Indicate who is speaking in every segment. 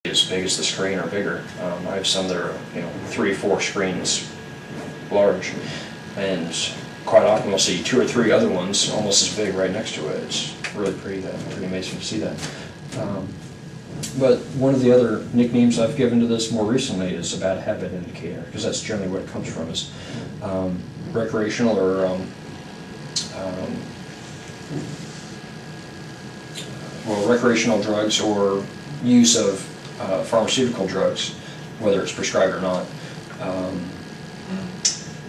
Speaker 1: as big as the screen or bigger. I have some that are 3-4 screens large, and quite often we'll see 2 or 3 other ones almost as big right next to it. It's really pretty amazing to see that. But one of the other nicknames I've given to this more recently is a bad habit indicator, because that's generally what it comes from, is recreational or recreational drugs or use of pharmaceutical drugs, whether it's prescribed or not.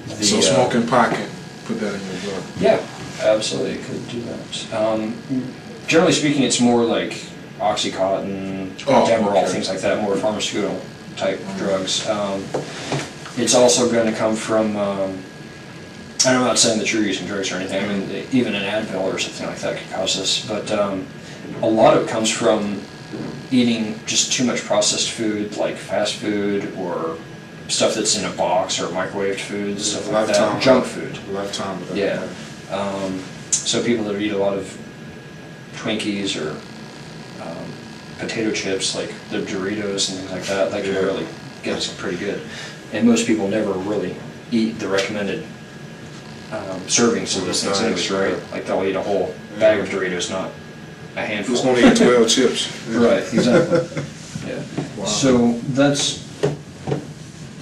Speaker 2: So smoking pot can put that in your blood?
Speaker 1: Yeah, absolutely, it could do that. Generally speaking, it's more like Oxycontin, Demerol, things like that, more pharmaceutical type drugs. It's also going to come from, and I'm not saying that you're using drugs or anything, I mean, even an Advil or something like that could cause this, but a lot of it comes from eating just too much processed food, like fast food or stuff that's in a box or microwaved foods, stuff like that, junk food.
Speaker 2: Lifetime.
Speaker 1: Yeah. So people that eat a lot of Twinkies or potato chips, like the Doritos and things like that, that can really get us pretty good. And most people never really eat the recommended servings of those things anyways, right? Like they'll eat a whole bag of Doritos, not a handful.
Speaker 2: Who's going to eat 12 chips?
Speaker 1: Right, exactly. Yeah. Wow. So that's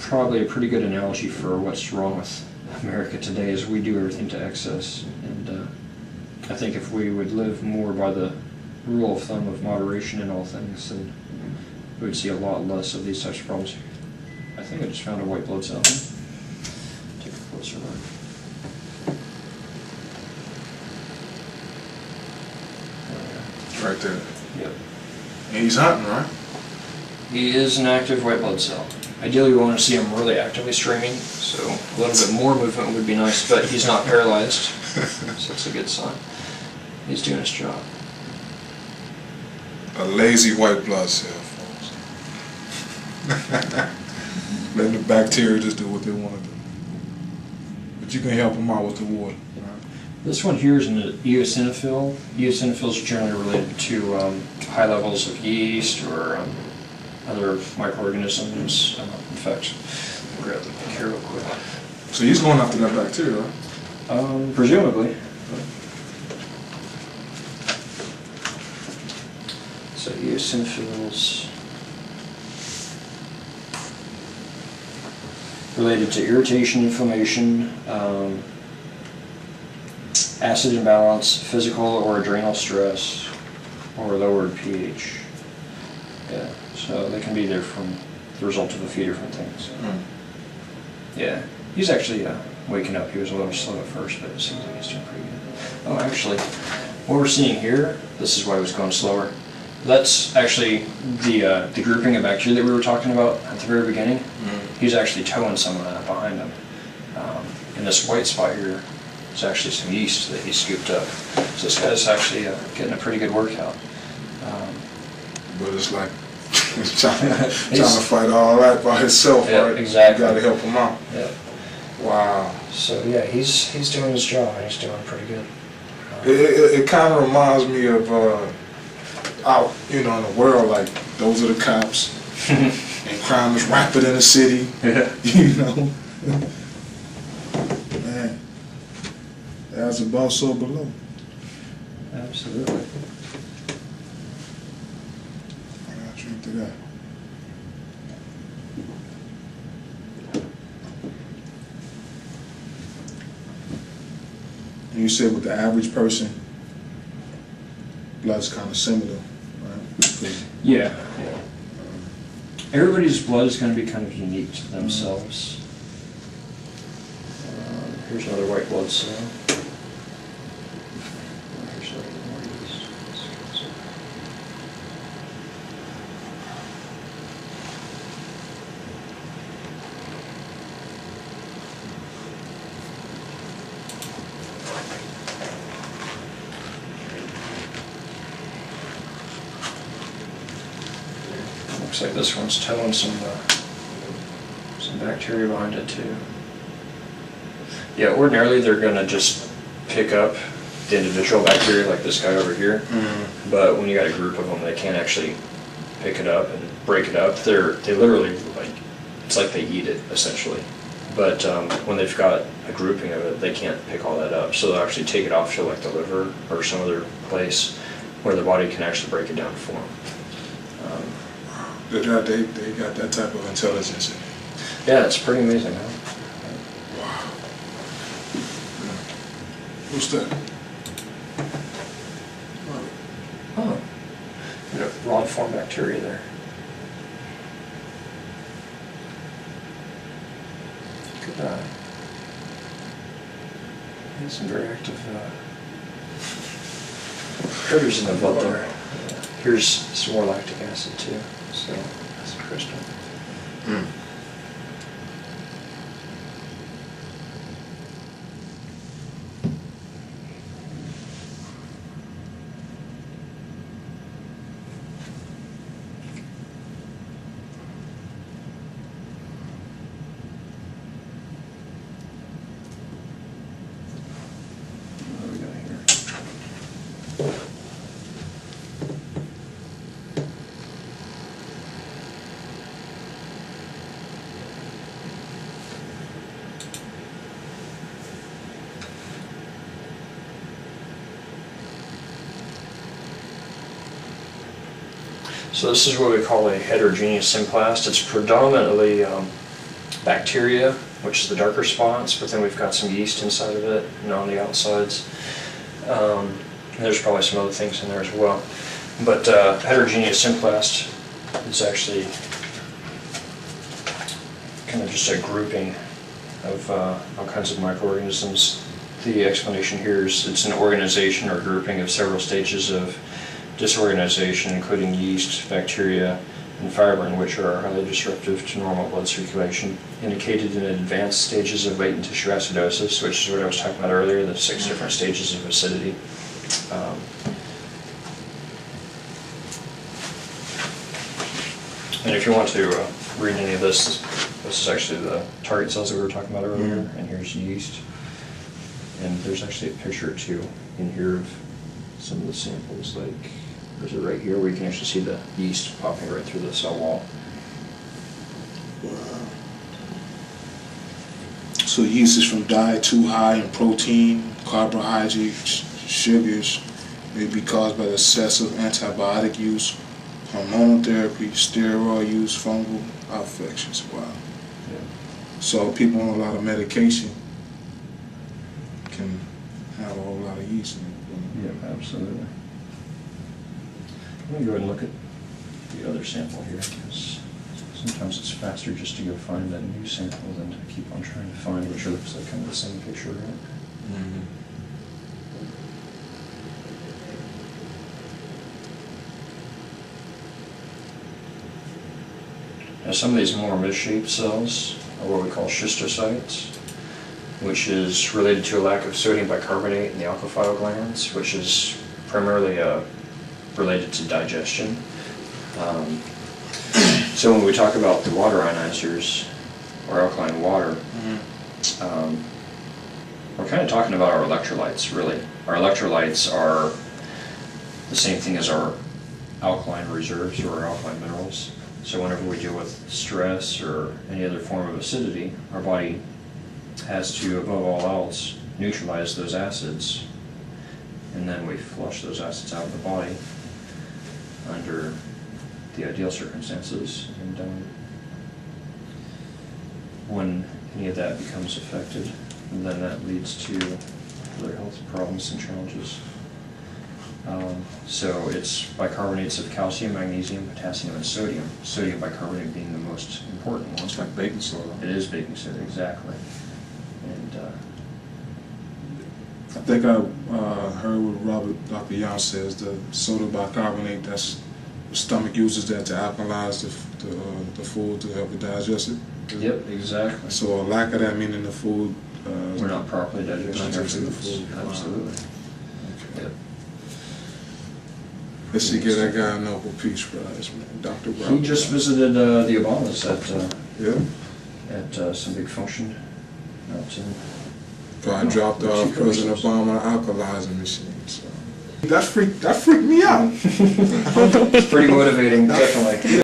Speaker 1: probably a pretty good analogy for what's wrong with America today, is we do everything to excess. And I think if we would live more by the rule of thumb of moderation in all things, then we would see a lot less of these types of problems. I think I just found a white blood cell. Take a closer look.
Speaker 2: Right there.
Speaker 1: Yep.
Speaker 2: And he's hunting, right?
Speaker 1: He is an active white blood cell. Ideally, we want to see him really actively streaming, so a little bit more movement would be nice, but he's not paralyzed, so it's a good sign. He's doing his job.
Speaker 2: A lazy white blood cell, folks. Let the bacteria just do what they want to do. But you can help them out with the water.
Speaker 1: This one here is an eosinophil. Eosinophils are generally related to high levels of yeast or other microorganisms. In fact, I'll grab the pick here real quick.
Speaker 2: So he's going after that bacteria, right?
Speaker 1: Presumably. So eosinophils related to irritation, inflammation, acid imbalance, physical or adrenal stress, or lowered pH. Yeah, so they can be there from the result of a few different things. Yeah, he's actually waking up. He was a little slow at first, but it seems like he's doing pretty good. Oh, actually, what we're seeing here, this is why he was going slower. That's actually the grouping of bacteria that we were talking about at the very beginning. He's actually towing some of that behind him. In this white spot here, it's actually some yeast that he scooped up. So this guy's actually getting a pretty good workout.
Speaker 2: But it's like trying to fight all that by himself, right?
Speaker 1: Exactly.
Speaker 2: You got to help him out.
Speaker 1: Yeah.
Speaker 2: Wow.
Speaker 1: So yeah, he's doing his job, and he's doing pretty good.
Speaker 2: It kind of reminds me of out, in the world, like those are the cops, and crime is rampant in the city. Man, as above, so below.
Speaker 1: Absolutely.
Speaker 2: I gotta drink to that. And you said with the average person, blood's kind of similar, right?
Speaker 1: Yeah. Everybody's blood is going to be kind of unique to themselves. Here's another white blood cell. Here's another more yeast. Looks like this one's towing some bacteria behind it too. Yeah, ordinarily they're gonna just pick up the individual bacteria, like this guy over here. But when you got a group of them, they can't actually pick it up and break it up, they literally, like, it's like they eat it, essentially. But when they've got a grouping of it, they can't pick all that up. So they'll actually take it off to like the liver or some other place where the body can actually break it down for them.
Speaker 2: They got that type of intelligence in it.
Speaker 1: Yeah, it's pretty amazing, huh?
Speaker 2: Wow. What's that?
Speaker 1: Oh, rod form bacteria there. Good. There's some very active critters in the blood there. Yeah. Here's some more lactic acid too. So that's a crystal.
Speaker 2: Mm.
Speaker 1: What do we got here? So this is what we call a heterogeneous symplast. It's predominantly bacteria, which is the darker spots, but then we've got some yeast inside of it and on the outsides. And there's probably some other things in there as well. But heterogeneous symplast is actually kind of just a grouping of all kinds of microorganisms. The explanation here is it's an organization or grouping of several stages of disorganization, including yeast, bacteria, and fibrin, which are highly disruptive to normal blood circulation, indicated in advanced stages of latent tissue acidosis, which is what I was talking about earlier, the 6 different stages of acidity. And if you want to read any of this is actually the target cells that we were talking about earlier, and here's yeast. And there's actually a picture too in here of some of the samples, like, there's it right here where you can actually see the yeast popping right through the cell wall.
Speaker 2: Wow. So yeast is from diet too high in protein, carbohydrates, sugars, may be caused by excessive antibiotic use, hormonal therapy, steroid use, fungal infections. Wow.
Speaker 1: Yeah.
Speaker 2: So people on a lot of medication can have a whole lot of yeast in it.
Speaker 1: Yeah, absolutely. Let me go ahead and look at the other sample here, because sometimes it's faster just to go find that new sample than to keep on trying to find which looks like kind of the same picture, right?
Speaker 2: Mm-hmm.
Speaker 1: Now some of these more misshaped cells are what we call schistocytes, which is related to a lack of sodium bicarbonate in the alkalophile glands, which is primarily related to digestion. So when we talk about the water ionizers, or alkaline water, we're kind of talking about our electrolytes, really. Our electrolytes are the same thing as our alkaline reserves or our alkaline minerals. So whenever we deal with stress or any other form of acidity, our body has to, above all else, neutralize those acids, and then we flush those acids out of the body under the ideal circumstances. And when any of that becomes affected, then that leads to other health problems and challenges. So it's bicarbonates of calcium, magnesium, potassium, and sodium. Sodium bicarbonate being the most important one.
Speaker 2: It's like baking soda.
Speaker 1: It is baking soda, exactly. And
Speaker 2: I think I heard what Dr. Young says, the soda bicarbonate, that's the stomach uses that to alkalize the food to help it digest it.
Speaker 1: yep, exactly.
Speaker 2: So a lack of that meaning the food
Speaker 1: We're not properly digesting our
Speaker 2: digesting the
Speaker 1: foods.
Speaker 2: food.
Speaker 1: Absolutely.
Speaker 2: Okay.
Speaker 1: Yep.
Speaker 2: Let's see, get that guy a Nobel Peace Prize, man. Dr. Brown.
Speaker 1: He just visited the Obamas at some big function out in.
Speaker 2: Probably dropped
Speaker 1: Mexico
Speaker 2: off
Speaker 1: or
Speaker 2: President
Speaker 1: something.
Speaker 2: Obama an alkalizer machine. So that freaked me out.
Speaker 1: It's pretty motivating, definitely.